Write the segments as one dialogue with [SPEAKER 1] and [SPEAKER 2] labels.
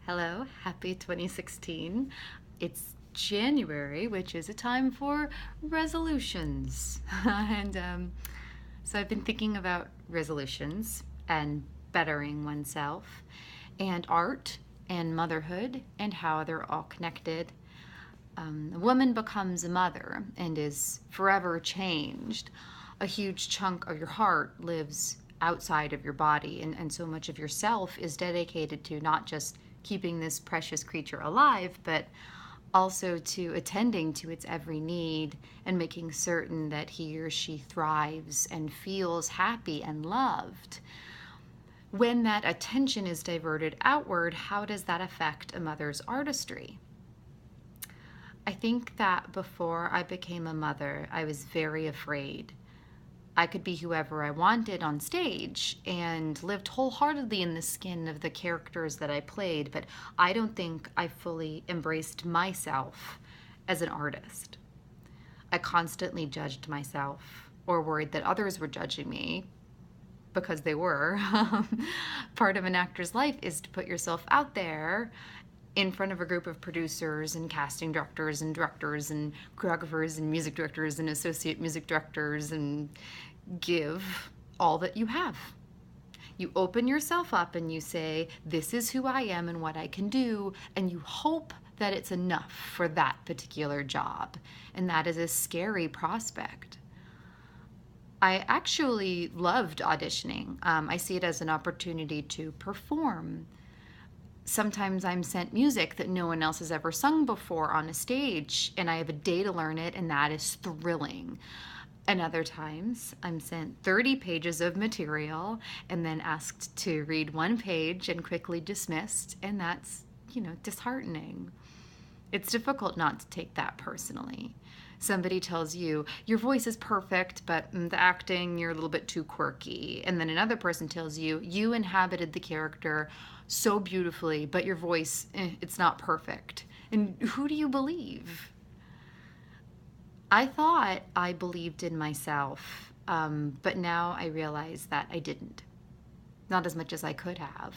[SPEAKER 1] Hello, happy 2016. It's January, which is a time for resolutions. So I've been thinking about resolutions and bettering oneself, and art and motherhood and how they're all connected. A woman becomes a mother and is forever changed. A huge chunk of your heart lives outside of your body, and so much of yourself is dedicated to not just keeping this precious creature alive, but also to attending to its every need and making certain that he or she thrives and feels happy and loved. When that attention is diverted outward, how does that affect a mother's artistry? I think that before I became a mother, I was very afraid. I could be whoever I wanted on stage and lived wholeheartedly in the skin of the characters that I played, but I don't think I fully embraced myself as an artist. I constantly judged myself or worried that others were judging me because they were. Part of an actor's life is to put yourself out there in front of a group of producers and casting directors and choreographers and music directors and associate music directors and give all that you have. You open yourself up and you say, this is who I am and what I can do, and you hope that it's enough for that particular job. And that is a scary prospect. I actually loved auditioning. I see it as an opportunity to perform. Sometimes I'm sent music that no one else has ever sung before on a stage, and I have a day to learn it, and that is thrilling. And other times I'm sent 30 pages of material and then asked to read one page and quickly dismissed, and that's, disheartening. It's difficult not to take that personally. Somebody tells you, your voice is perfect, but the acting, you're a little bit too quirky. And then another person tells you, you inhabited the character so beautifully, but your voice, it's not perfect. And who do you believe? I thought I believed in myself, but now I realize that I didn't. Not as much as I could have.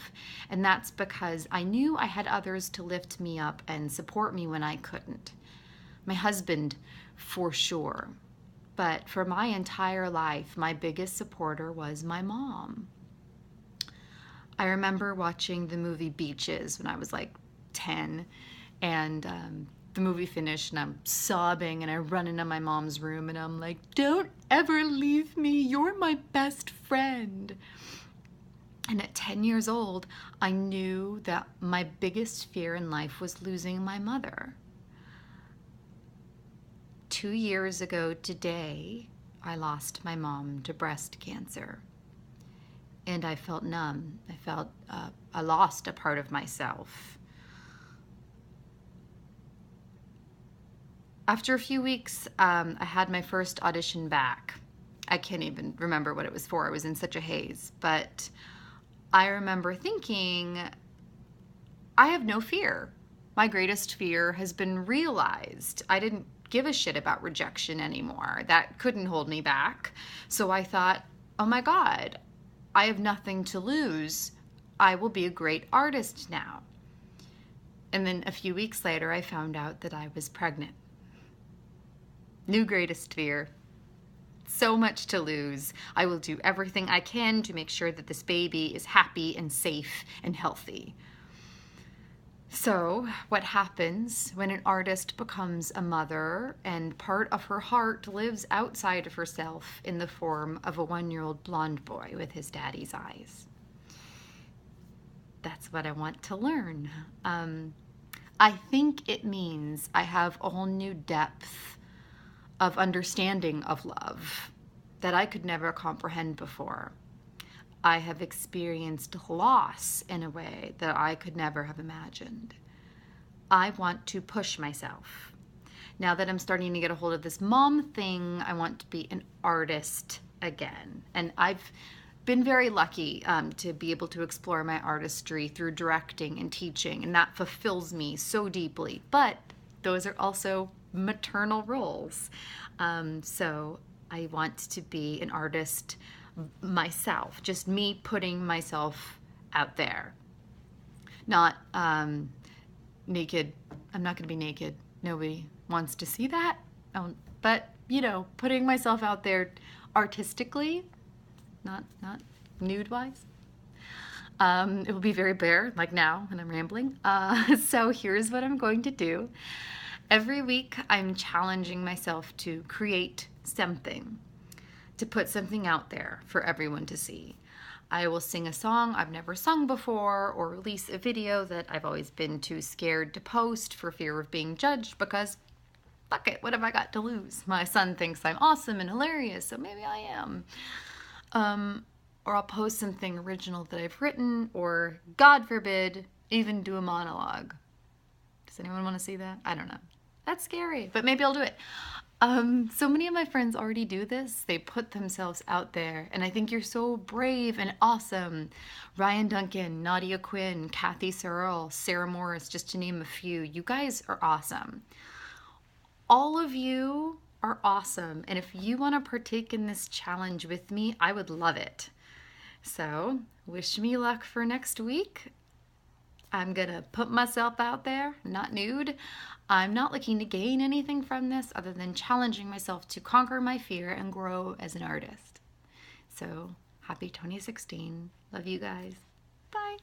[SPEAKER 1] And that's because I knew I had others to lift me up and support me when I couldn't. My husband, for sure. But for my entire life, my biggest supporter was my mom. I remember watching the movie Beaches when I was like 10, and the movie finished and I'm sobbing and I run into my mom's room and I'm like, don't ever leave me, you're my best friend. And at 10 years old, I knew that my biggest fear in life was losing my mother. 2 years ago today, I lost my mom to breast cancer. And I felt numb. I felt I lost a part of myself. After a few weeks, I had my first audition back. I can't even remember what it was for. I was in such a haze. But I remember thinking, I have no fear. My greatest fear has been realized. I didn't give a shit about rejection anymore. That couldn't hold me back. So I thought, oh my God, I have nothing to lose. I will be a great artist now. And then a few weeks later, I found out that I was pregnant. New greatest fear. So much to lose. I will do everything I can to make sure that this baby is happy and safe and healthy. So, what happens when an artist becomes a mother and part of her heart lives outside of herself in the form of a 1-year-old blonde boy with his daddy's eyes? That's what I want to learn. I think it means I have a whole new depth of understanding of love that I could never comprehend before. I have experienced loss in a way that I could never have imagined. I want to push myself. Now that I'm starting to get a hold of this mom thing, I want to be an artist again. And I've been very lucky to be able to explore my artistry through directing and teaching, and that fulfills me so deeply. But those are also maternal roles. So I want to be an artist myself, just me putting myself out there. Not naked. I'm not going to be naked. Nobody wants to see that. But, you know, putting myself out there artistically, not nude-wise. It will be very bare, like now when I'm rambling. So here's what I'm going to do. Every week, I'm challenging myself to create something, to put something out there for everyone to see. I will sing a song I've never sung before, or release a video that I've always been too scared to post for fear of being judged because, fuck it, what have I got to lose? My son thinks I'm awesome and hilarious, so maybe I am. Or I'll post something original that I've written, or God forbid, even do a monologue. Does anyone want to see that? I don't know. That's scary, but maybe I'll do it. So many of my friends already do this. They put themselves out there, and I think you're so brave and awesome. Ryan Duncan, Nadia Quinn, Kathy Searle, Sarah Morris, just to name a few. You guys are awesome. All of you are awesome, and if you want to partake in this challenge with me, I would love it. So, wish me luck for next week. I'm gonna put myself out there, not nude. I'm not looking to gain anything from this other than challenging myself to conquer my fear and grow as an artist. So, happy 2016. Love you guys. Bye.